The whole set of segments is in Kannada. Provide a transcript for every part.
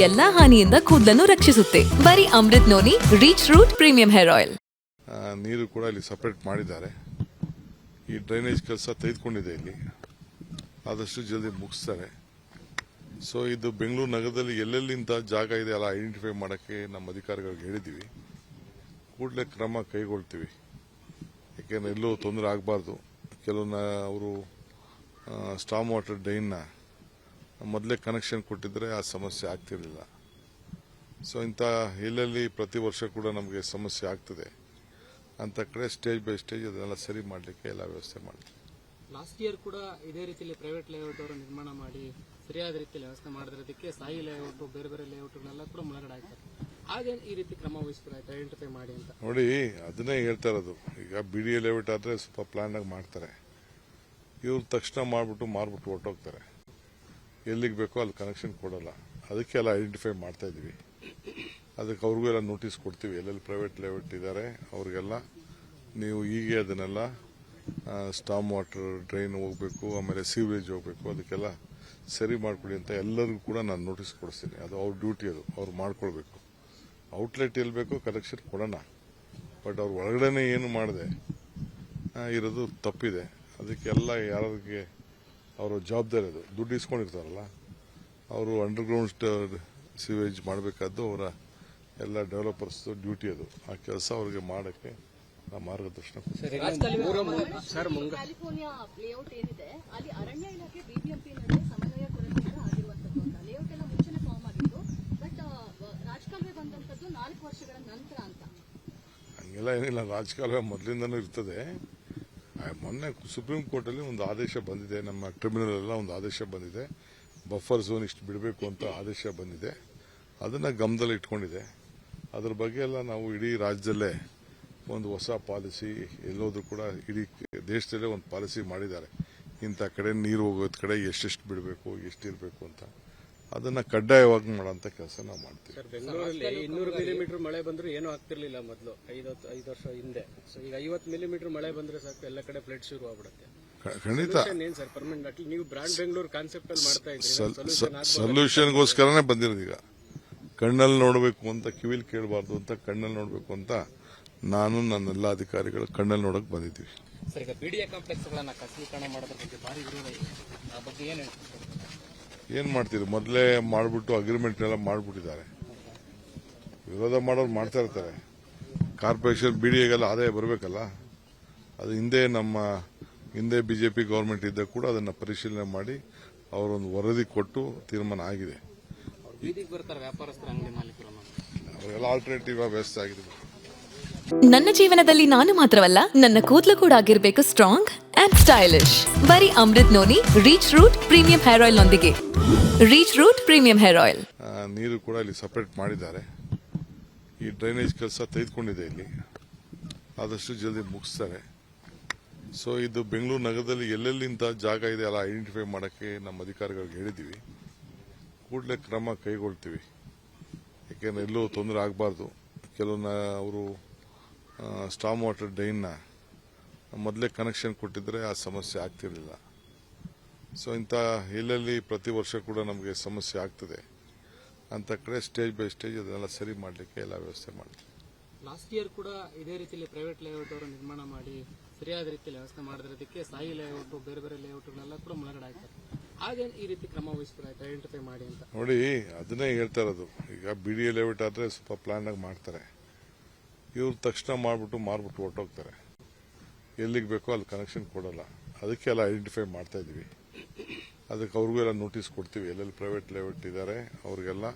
ಎಲ್ಲಾ ಹಾನಿಯಿಂದ ಕೂದಲನ್ನು ರಕ್ಷಿಸುತ್ತೆ. ಬರೀ Amrut noni reach root premium hair oil. ನೀರು ಕೂಡ ಇಲ್ಲಿ ಸಪರೇಟ್ ಮಾಡಿದ್ದಾರೆ. ಈ ಡ್ರೈನೇಜ್ ಕೆಲಸ ತೆಗೆದುಕೊಂಡಿದೆ, ಇಲ್ಲಿ ಆದಷ್ಟು ಜಲ್ದಿ ಮುಗಿಸ್ತಾರೆ. ಸೊ ಇದು ಬೆಂಗಳೂರು ನಗರದಲ್ಲಿ ಎಲ್ಲೆಲ್ಲಿಂತ ಜಾಗ ಇದೆ ಅಲ್ಲ ಐಡೆಂಟಿಫೈ ಮಾಡೋಕ್ಕೆ ನಮ್ಮ ಅಧಿಕಾರಿಗಳಿಗೆ ಹೇಳಿದ್ದೀವಿ. ಕೂಡಲೇ ಕ್ರಮ ಕೈಗೊಳ್ತೀವಿ. ಯಾಕೆಂದರೆ ಎಲ್ಲೂ ತೊಂದರೆ ಆಗಬಾರ್ದು. ಕೆಲವನ್ನ ಅವರು ಸ್ಟಾಮ್ ವಾಟರ್ ಡ್ರೈನ್ನ ಮೊದಲೇ ಕನೆಕ್ಷನ್ ಕೊಟ್ಟಿದ್ರೆ ಆ ಸಮಸ್ಯೆ ಆಗ್ತಿರಲಿಲ್ಲ. ಸೊ ಇಂಥ ಎಲ್ಲೆಲ್ಲಿ ಪ್ರತಿ ವರ್ಷ ಕೂಡ ನಮಗೆ ಸಮಸ್ಯೆ ಆಗ್ತದೆ ಅಂತ ಕಡೆ ಸ್ಟೇಜ್ ಬೈ ಸ್ಟೇಜ್ ಅದನ್ನೆಲ್ಲ ಸರಿ ಮಾಡಲಿಕ್ಕೆ ಎಲ್ಲ ವ್ಯವಸ್ಥೆ ಮಾಡ್ತೀವಿ. ಲಾಸ್ಟ್ ಇಯರ್ ಕೂಡ ಇದೇ ರೀತಿಯಲ್ಲಿ ಪ್ರೈವೇಟ್ ಲೇಔಟ್ ಅವರು ನಿರ್ಮಾಣ ಮಾಡಿ ಸರಿಯಾದ ರೀತಿಯಲ್ಲಿ ವ್ಯವಸ್ಥೆ ಮಾಡಿರೋದಕ್ಕೆ ಸಾಯಿ ಲೇಔಟ್ ಬೇರೆ ಬೇರೆ ಲೇಔಟ್ಗಳೆಲ್ಲ ಕೂಡ ಮುಳುಗಡೆ ಆಗ್ತಾರೆ. ಹಾಗೆ ಈ ರೀತಿ ಕ್ರಮ ವಹಿಸ್ಬೇಕಾಯ್ತು ಐಡೆಂಟಿಫೈ ಮಾಡಿ ಅಂತ ನೋಡಿ, ಅದನ್ನೇ ಹೇಳ್ತಾ ಇರೋದು. ಈಗ BDA ಲೇಔಟ್ ಆದರೆ ಸ್ವಲ್ಪ ಪ್ಲಾನ್ ಆಗಿ ಮಾಡ್ತಾರೆ. ಇವ್ರು ತಕ್ಷಣ ಮಾಡಿಬಿಟ್ಟು ಮಾರ್ಬಿಟ್ಟು ಹೊರಟೋಗ್ತಾರೆ. ಎಲ್ಲಿಗೆ ಬೇಕೋ ಅಲ್ಲಿ ಕನೆಕ್ಷನ್ ಕೊಡಲ್ಲ. ಅದಕ್ಕೆ ಎಲ್ಲ ಐಡೆಂಟಿಫೈ ಮಾಡ್ತಾ ಇದೀವಿ. ಅದಕ್ಕೆ ಅವ್ರಿಗೂ ಎಲ್ಲ ನೋಟಿಸ್ ಕೊಡ್ತೀವಿ. ಎಲ್ಲೆಲ್ಲಿ ಪ್ರೈವೇಟ್ ಲೇಔಟ್ ಇದ್ದಾರೆ ಅವ್ರಿಗೆಲ್ಲ ನೀವು ಹೀಗೆ ಅದನ್ನೆಲ್ಲ ಸ್ಟಾಮ್ ವಾಟರ್ ಡ್ರೈನ್ ಹೋಗಬೇಕು, ಆಮೇಲೆ ಸೀವರೇಜ್ ಹೋಗಬೇಕು, ಅದಕ್ಕೆಲ್ಲ ಸರಿ ಮಾಡಿಕೊಡಿ ಅಂತ ಎಲ್ಲರಿಗೂ ಕೂಡ ನಾನು ನೋಟಿಸ್ ಕೊಡಿಸ್ತೀನಿ. ಅದು ಅವ್ರ ಡ್ಯೂಟಿ, ಅದು ಅವ್ರು ಮಾಡ್ಕೊಳ್ಬೇಕು. ಔಟ್ಲೆಟ್ ಎಲ್ಲಿ ಬೇಕೋ ಕನೆಕ್ಷನ್ ಕೊಡೋಣ, ಬಟ್ ಅವ್ರ ಒಳಗಡೆನೆ ಏನು ಮಾಡದೆ ಇರೋದು ತಪ್ಪಿದೆ. ಅದಕ್ಕೆಲ್ಲ ಯಾರಿಗೆ ಅವರ ಜವಾಬ್ದಾರಿ, ಅದು ದುಡ್ಡು ಇಸ್ಕೊಂಡಿರ್ತಾರಲ್ಲ ಅವರು ಅಂಡರ್ಗ್ರೌಂಡ್ ಸಿವೇಜ್ ಮಾಡಬೇಕಾದ್ದು ಅವರ ಎಲ್ಲ ಡೆವಲಪರ್ಸ್ ಡ್ಯೂಟಿ. ಅದು ಆ ಕೆಲಸ ಅವ್ರಿಗೆ ಮಾಡೋಕ್ಕೆ ಮಾರ್ಗದರ್ಶನ. ಕ್ಯಾಲಿಫೋರ್ನಿಯಾ ಲೇಔಟ್ ಏನಿದೆ ಅಲ್ಲಿ ಅರಣ್ಯ ಇಲಾಖೆ ಬಿಬಿಎಂಪಿ ನಡುವೆ ಸಮನ್ವಯ ಕೊರತೆಯಿಂದ ಆಗಿರುವಂತದ್ದು ಅಂತ. ಲೇಔಟ್ ಎಲ್ಲ ಮುಂಚೆನೆ ಫಾರ್ಮ್ ಆಗಿತ್ತು, ಬಟ್ ರಾಜಕಾಲುವೆ ಬಂದಂತದ್ದು 4 ವರ್ಷಗಳ ನಂತರ ಅಂತ. ಹಂಗೆಲ್ಲ ಏನಿಲ್ಲ, ರಾಜಕಾಲುವೆ ಮೊದಲಿಂದನೂ ಇರ್ತದೆ. ಮೊನ್ನೆ ಸುಪ್ರೀಂ ಕೋರ್ಟಲ್ಲಿ ಒಂದು ಆದೇಶ ಬಂದಿದೆ, ನಮ್ಮ ಟ್ರಿಬ್ಯುನಲ್ ಎಲ್ಲ ಒಂದು ಆದೇಶ ಬಂದಿದೆ. ಬಫರ್ ಝೋನ್ ಇಷ್ಟು ಬಿಡಬೇಕು ಅಂತ ಆದೇಶ ಬಂದಿದೆ. ಅದನ್ನು ಗಮನದಲ್ಲಿ ಇಟ್ಕೊಂಡಿದೆ. ಅದ್ರ ಬಗ್ಗೆ ಎಲ್ಲ ನಾವು ಇಡೀ ರಾಜ್ಯದಲ್ಲೇ ಒಂದು ಹೊಸ ಪಾಲಿಸಿ, ಎಲ್ಲೋದ್ರೂ ಕೂಡ ಇಡೀ ದೇಶದಲ್ಲೇ ಒಂದು ಪಾಲಿಸಿ ಮಾಡಿದ್ದಾರೆ. ಇಂಥ ಕಡೆ ನೀರು ಹೋಗೋದ್ ಕಡೆ ಎಷ್ಟೆಷ್ಟು ಬಿಡಬೇಕು, ಎಷ್ಟಿರಬೇಕು ಅಂತ ಅದನ್ನ ಕಡ್ಡಾಯವಾಗಿ ಮಾಡೋಂಥ ಕೆಲಸ ನಾವು ಮಾಡ್ತೀವಿ. ಬೆಂಗಳೂರಲ್ಲಿ 200 ಮಿಲಿಮೀಟರ್ ಮಳೆ ಬಂದರೂ ಏನೂ ಆಗ್ತಿರ್ಲಿಲ್ಲ ಮೊದಲು 5 ವರ್ಷ ಹಿಂದೆ. ಸೊ ಈಗ 50 ಮಿಲಿಮೀಟರ್ ಮಳೆ ಬಂದ್ರೆ ಸಾಕು ಎಲ್ಲ ಕಡೆ ಫ್ಲಡ್ ಶುರು ಆಗ್ಬಿಡುತ್ತೆ. ಖಂಡಿತ ಏನ್ ಸರ್ ಪರ್ಮನೆಂಟ್ ನೀವು ಬ್ರಾಂಡ್ ಬೆಂಗಳೂರು ಕಾನ್ಸೆಪ್ಟ್ ಅಲ್ಲಿ ಮಾಡ್ತಾ ಇದ್ದೀರಿ, ಸೊಲ್ಯೂಷನ್ಗೋಸ್ಕರನೇ ಬಂದಿರೋದು. ಈಗ ಕಣ್ಣಲ್ಲಿ ನೋಡಬೇಕು ಅಂತ, ಕಿವಿಲಿ ಕೇಳಬಾರ್ದು ಅಂತ ಕಣ್ಣಲ್ಲಿ ನೋಡಬೇಕು ಅಂತ ನಾನು ನನ್ನೆಲ್ಲ ಅಧಿಕಾರಿಗಳು ಕಣ್ಣಲ್ಲಿ ನೋಡಕ್ ಬಂದಿದ್ದೀವಿ. ಸರ್, ಈಗ BDA ಕಾಂಪ್ಲೆಕ್ಸ್ ಗಳನ್ನ ಖಾಸಗೀಕರಣ ಮಾಡೋದ್ರ ಬಗ್ಗೆ ಭಾರಿ ವಿರೋಧ ಇದೆ. ಆ ಬಗ್ಗೆ ಏನ್ ಮಾಡ್ತೀರಿ? ಮೊದಲೇ ಮಾಡ್ಬಿಟ್ಟು ಅಗ್ರಿಮೆಂಟ್ ಎಲ್ಲ ಮಾಡ್ಬಿಟ್ಟಿದ್ದಾರೆ. ವಿರೋಧ ಮಾಡೋರು ಮಾಡ್ತಾ ಇರ್ತಾರೆ. ಕಾರ್ಪೊರೇಷನ್ BDAಗೆಲ್ಲ ಆದಾಯ ಬರಬೇಕಲ್ಲ. ಅದು ಹಿಂದೆ ಬಿಜೆಪಿ ಗವರ್ಮೆಂಟ್ ಇದ್ದಾಗ ಕೂಡ ಅದನ್ನ ಪರಿಶೀಲನೆ ಮಾಡಿ ಅವರೊಂದು ವರದಿ ಕೊಟ್ಟು ತೀರ್ಮಾನ ಆಗಿದೆ. ಬೀದಿಗೆ ಬರ್ತಾರೆ ವ್ಯಾಪಾರಸ್ಥರ ಅಂಗಡಿ ಮಾಲೀಕರು, ಅವರೆಲ್ಲ ಆಲ್ಟರ್ನೇಟಿವ್ ವ್ಯವಸ್ಥೆ ಆಗಿದೆ. ನನ್ನ ಜೀವನದಲ್ಲಿ ನಾನು ಮಾತ್ರವಲ್ಲ, ನನ್ನ ಕೂದಲು ಕೂಡ ಆಗಿರ್ಬೇಕು ಸ್ಟ್ರಾಂಗ್ ಅಂಡ್ ಸ್ಟೈಲಿಶ್. ಬರೀ Amrut noni reach root premium hair oil ನೊಂದಿಗೆ. Reach root premium hair oil. ನೀರು ಕೂಡ ಇಲ್ಲಿ ಸಪರೇಟ್ ಮಾಡಿದ್ದಾರೆ. ಈ ಡ್ರೈನೇಜ್ ಕೆಲಸ ತೆಗೆದುಕೊಂಡಿದೆ, ಇಲ್ಲಿ ಆದಷ್ಟು ಜಲ್ದಿ ಮುಗಿಸ್ತಾರೆ. ಸೊ ಇದು ಬೆಂಗಳೂರು ನಗರದಲ್ಲಿ ಎಲ್ಲೆಲ್ಲಿಂತ ಜಾಗ ಇದೆ ಅಲ್ಲ ಐಡೆಂಟಿಫೈ ಮಾಡೋಕ್ಕೆ ನಮ್ಮ ಅಧಿಕಾರಿಗಳಿಗೆ ಹೇಳಿದ್ದೀವಿ. ಕೂಡಲೇ ಕ್ರಮ ಕೈಗೊಳ್ತೀವಿ. ಯಾಕೆಂದರೆ ಎಲ್ಲೂ ತೊಂದರೆ ಆಗಬಾರ್ದು. ಕೆಲವನ್ನ ಅವರು ಸ್ಟಾಮ್ ವಾಟರ್ ಡ್ರೈನ್ನ ಮೊದಲೇ ಕನೆಕ್ಷನ್ ಕೊಟ್ಟಿದ್ರೆ ಆ ಸಮಸ್ಯೆ ಆಗ್ತಿರಲಿಲ್ಲ. ಸೊ ಇಂಥ ಎಲ್ಲೆಲ್ಲಿ ಪ್ರತಿ ವರ್ಷ ಕೂಡ ನಮಗೆ ಸಮಸ್ಯೆ ಆಗ್ತದೆ ಅಂತ ಕಡೆ ಸ್ಟೇಜ್ ಬೈ ಸ್ಟೇಜ್ ಅದನ್ನೆಲ್ಲ ಸರಿ ಮಾಡಲಿಕ್ಕೆ ಎಲ್ಲ ವ್ಯವಸ್ಥೆ ಮಾಡ್ತೀವಿ. ಲಾಸ್ಟ್ ಇಯರ್ ಕೂಡ ಇದೇ ರೀತಿಯಲ್ಲಿ ಪ್ರೈವೇಟ್ ಲೇಔಟ್ ಅವರು ನಿರ್ಮಾಣ ಮಾಡಿ ಸರಿಯಾದ ರೀತಿಯಲ್ಲಿ ವ್ಯವಸ್ಥೆ ಮಾಡಿರೋದಕ್ಕೆ ಸಾಯಿ ಲೇಔಟ್ ಬೇರೆ ಬೇರೆ ಲೇಔಟ್ಗಳೆಲ್ಲ ಕೂಡ ಮುಳುಗಡೆ ಆಗ್ತಾರೆ. ಹಾಗೆ ಈ ರೀತಿ ಕ್ರಮ ವಹಿಸ್ಬೇಕಾಯ್ತು ಐಡೆಂಟಿಫೈ ಮಾಡಿ ಅಂತ ನೋಡಿ, ಅದನ್ನೇ ಹೇಳ್ತಾ ಇರೋದು. ಈಗ BDA ಲೇಔಟ್ ಆದರೆ ಸ್ವಲ್ಪ ಪ್ಲಾನ್ ಆಗಿ ಮಾಡ್ತಾರೆ. ಇವ್ರು ತಕ್ಷಣ ಮಾಡಿಬಿಟ್ಟು ಮಾರ್ಬಿಟ್ಟು ಹೊರಟೋಗ್ತಾರೆ. ಎಲ್ಲಿಗೆ ಬೇಕೋ ಅಲ್ಲಿ ಕನೆಕ್ಷನ್ ಕೊಡಲ್ಲ. ಅದಕ್ಕೆ ಎಲ್ಲ ಐಡೆಂಟಿಫೈ ಮಾಡ್ತಾ ಇದೀವಿ. ಅದಕ್ಕೆ ಅವ್ರಿಗೂ ಎಲ್ಲ ನೋಟಿಸ್ ಕೊಡ್ತೀವಿ. ಎಲ್ಲೆಲ್ಲಿ ಪ್ರೈವೇಟ್ ಲೇಔಟ್ ಇದ್ದಾರೆ ಅವ್ರಿಗೆಲ್ಲ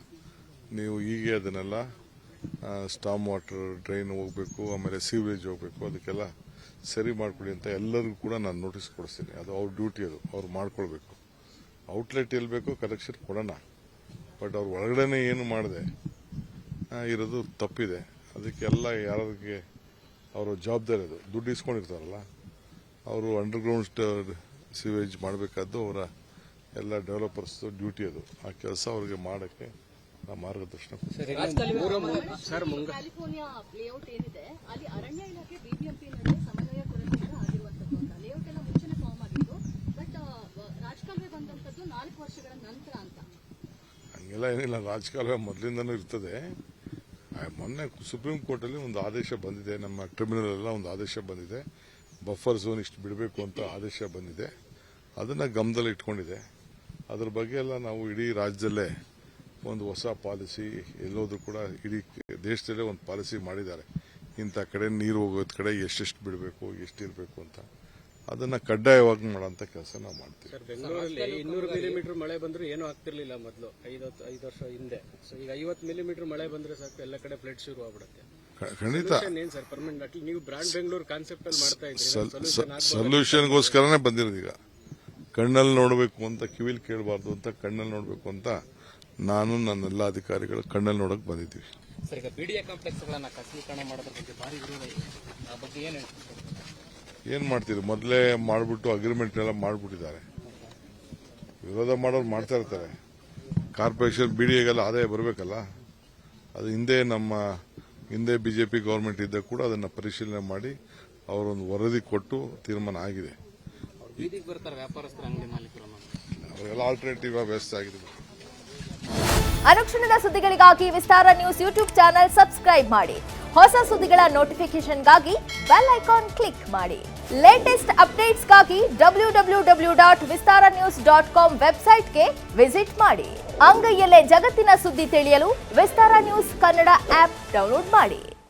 ನೀವು ಹೀಗೆ ಅದನ್ನೆಲ್ಲ ಸ್ಟಾಮ್ ವಾಟರ್ ಡ್ರೈನ್ ಹೋಗಬೇಕು, ಆಮೇಲೆ ಸೀವರೇಜ್ ಹೋಗಬೇಕು, ಅದಕ್ಕೆಲ್ಲ ಸರಿ ಮಾಡಿಕೊಡಿ ಅಂತ ಎಲ್ಲರಿಗೂ ಕೂಡ ನಾನು ನೋಟಿಸ್ ಕೊಡಿಸ್ತೀನಿ. ಅದು ಅವ್ರ ಡ್ಯೂಟಿ, ಅದು ಅವ್ರು ಮಾಡ್ಕೊಳ್ಬೇಕು. ಔಟ್ಲೆಟ್ ಎಲ್ಲಿ ಬೇಕೋ ಕನೆಕ್ಷನ್ ಕೊಡೋಣ, ಬಟ್ ಅವ್ರ ಒಳಗಡೆನೆ ಏನು ಮಾಡದೆ ಇರೋದು ತಪ್ಪಿದೆ. ಅದಕ್ಕೆಲ್ಲ ಯಾರಿಗೆ ಅವರ ಜವಾಬ್ದಾರಿ, ಅದು ದುಡ್ಡು ಇಸ್ಕೊಂಡಿರ್ತಾರಲ್ಲ ಅವರು ಅಂಡರ್ಗ್ರೌಂಡ್ ಸಿವೇಜ್ ಮಾಡಬೇಕಾದ್ದು ಅವರ ಎಲ್ಲ ಡೆವಲಪರ್ಸ್ ಡ್ಯೂಟಿ. ಅದು ಆ ಕೆಲಸ ಅವ್ರಿಗೆ ಮಾಡೋಕ್ಕೆ ಮಾರ್ಗದರ್ಶನ. ಕ್ಯಾಲಿಫೋರ್ನಿಯಾ ಲೇಔಟ್ ಏನಿದೆ ಅಲ್ಲಿ ಅರಣ್ಯ ಇಲಾಖೆ ಬಿಬಿಎಂಪಿ ನಡುವೆ ಸಮನ್ವಯ ಕೊರತೆಯಿಂದ ಆಗಿರುವಂತದ್ದು ಅಂತ. ಲೇಔಟ್ ಎಲ್ಲ ಮುಂಚೆನೆ ಫಾರ್ಮ್ ಆಗಿತ್ತು, ಬಟ್ ರಾಜಕಾಲುವೆ ಬಂದಂತದ್ದು 4 ವರ್ಷಗಳ ನಂತರ ಅಂತ. ಹಂಗೆಲ್ಲ ಏನಿಲ್ಲ, ರಾಜಕಾಲುವೆ ಮೊದಲಿಂದನೂ ಇರ್ತದೆ. ಮೊನ್ನೆ ಸುಪ್ರೀಂ ಕೋರ್ಟಲ್ಲಿ ಒಂದು ಆದೇಶ ಬಂದಿದೆ, ನಮ್ಮ ಟ್ರಿಬ್ಯುನಲ್ ಎಲ್ಲ ಒಂದು ಆದೇಶ ಬಂದಿದೆ, ಬಫರ್ ಝೋನ್ ಇಷ್ಟು ಬಿಡಬೇಕು ಅಂತ ಆದೇಶ ಬಂದಿದೆ. ಅದನ್ನು ಗಮನದಲ್ಲಿ ಇಟ್ಕೊಂಡಿದೆ. ಅದ್ರ ಬಗ್ಗೆ ಎಲ್ಲ ನಾವು ಇಡೀ ರಾಜ್ಯದಲ್ಲೇ ಒಂದು ಹೊಸ ಪಾಲಿಸಿ, ಎಲ್ಲೋದ್ರೂ ಕೂಡ ಇಡೀ ದೇಶದಲ್ಲೇ ಒಂದು ಪಾಲಿಸಿ ಮಾಡಿದ್ದಾರೆ. ಇಂಥ ಕಡೆ ನೀರು ಹೋಗೋದ್ ಕಡೆ ಎಷ್ಟೆಷ್ಟು ಬಿಡಬೇಕು, ಎಷ್ಟಿರಬೇಕು ಅಂತ ಅದನ್ನು ಕಡ್ಡಾಯವಾಗಿ ಮಾಡೋಂಥ ಕೆಲಸ ನಾವು ಮಾಡ್ತೀವಿ. ಸರ್, ಬೆಂಗಳೂರಲ್ಲಿ 200 ಮಿಲಿಮೀಟರ್ ಮಳೆ ಬಂದರೂ ಏನೂ ಆಗ್ತಿರ್ಲಿಲ್ಲ ಮೊದಲು 5 ವರ್ಷ ಹಿಂದೆ. ಸೊ ಈಗ 50 ಮಿಲಿಮೀಟರ್ ಮಳೆ ಬಂದ್ರೆ ಸಾಕು, ಎಲ್ಲ ಕಡೆ ಫ್ಲಡ್ ಶುರು ಆಗ್ಬಿಡುತ್ತೆ. ಖಂಡಿತ ಏನ್ ಸರ್ ಪರ್ಮನೆಂಟ್ ಅಟ್ಲಿ ನೀವು ಬ್ರಾಂಡ್ ಬೆಂಗಳೂರು ಕಾನ್ಸೆಪ್ಟ್ ಅಲ್ಲಿ ಮಾಡ್ತಾ ಇದ್ದೀರಿ, ಸೊಲ್ಯೂಷನ್ಗೋಸ್ಕರನೇ ಬಂದಿರೋದು. ಈಗ ಕಣ್ಣಲ್ಲಿ ನೋಡಬೇಕು ಅಂತ, ಕಿವಿಲಿ ಕೇಳಬಾರ್ದು ಅಂತ, ಕಣ್ಣಲ್ಲಿ ನೋಡಬೇಕು ಅಂತ ನಾನು ನನ್ನೆಲ್ಲ ಅಧಿಕಾರಿಗಳು ಕಣ್ಣಲ್ಲಿ ನೋಡಕ್ ಬಂದಿದ್ವಿ. ಸರ್, ಈಗ ಬಿಡಿಎ ಕಾಂಪ್ಲೆಕ್ಸ್ ಗಳನ್ನ ಖಾಸಗೀಕರಣ ಮಾಡೋದ್ರ ಬಗ್ಗೆ ಭಾರಿ ವಿರೋಧ ಇದೆ. ಆ ಬಗ್ಗೆ ಏನ್ ಮಾಡ್ತೀರಿ? ಮೊದಲೇ ಮಾಡ್ಬಿಟ್ಟು ಅಗ್ರಿಮೆಂಟ್ ಎಲ್ಲ ಮಾಡ್ಬಿಟ್ಟಿದ್ದಾರೆ. ವಿರೋಧ ಮಾಡೋರು ಮಾಡ್ತಾ ಇರ್ತಾರೆ. ಕಾರ್ಪೊರೇಷನ್ ಬಿಡಿಎಗೆಲ್ಲ ಆದಾಯ ಬರಬೇಕಲ್ಲ. ಅದು ಹಿಂದೆ ಬಿಜೆಪಿ ಗವರ್ಮೆಂಟ್ ಇದ್ದಾಗ ಕೂಡ ಅದನ್ನ ಪರಿಶೀಲನೆ ಮಾಡಿ ಅವರೊಂದು ವರದಿ ಕೊಟ್ಟು ತೀರ್ಮಾನ ಆಗಿದೆ. ಬೀದಿಗೆ ಬರ್ತಾರೆ ವ್ಯಾಪಾರಸ್ಥರ, ಅಂಗಡಿ ಮಾಲೀಕರು, ಅವರೆಲ್ಲ ಆಲ್ಟರ್ನೇಟಿವ್ ವ್ಯವಸ್ಥೆ ಆಗಿದೆ. ಅನುಕ್ಷಣದ ಸುದ್ದಿಗಳಿಗಾಗಿ ವಿಸ್ತಾರ ನ್ಯೂಸ್ ಯೂಟ್ಯೂಬ್ ಚಾನೆಲ್ ಸಬ್ಸ್ಕ್ರೈಬ್ ಮಾಡಿ. ಹೊಸ ಸುದ್ದಿಗಳ ನೋಟಿಫಿಕೇಶನ್ಗಾಗಿ ಬೆಲ್ ಐಕಾನ್ ಕ್ಲಿಕ್ ಮಾಡಿ. ಲೇಟೆಸ್ಟ್ ಅಪ್ಡೇಟ್ಸ್ಗಾಗಿ www.vistaranews.com ವೆಬ್ಸೈಟ್ಗೆ ವಿಸಿಟ್ ಮಾಡಿ. ಅಂಗೈಯಲ್ಲೇ ಜಗತ್ತಿನ ಸುದ್ದಿ ತಿಳಿಯಲು ವಿಸ್ತಾರ ನ್ಯೂಸ್ ಕನ್ನಡ ಆಪ್ ಡೌನ್ಲೋಡ್ ಮಾಡಿ.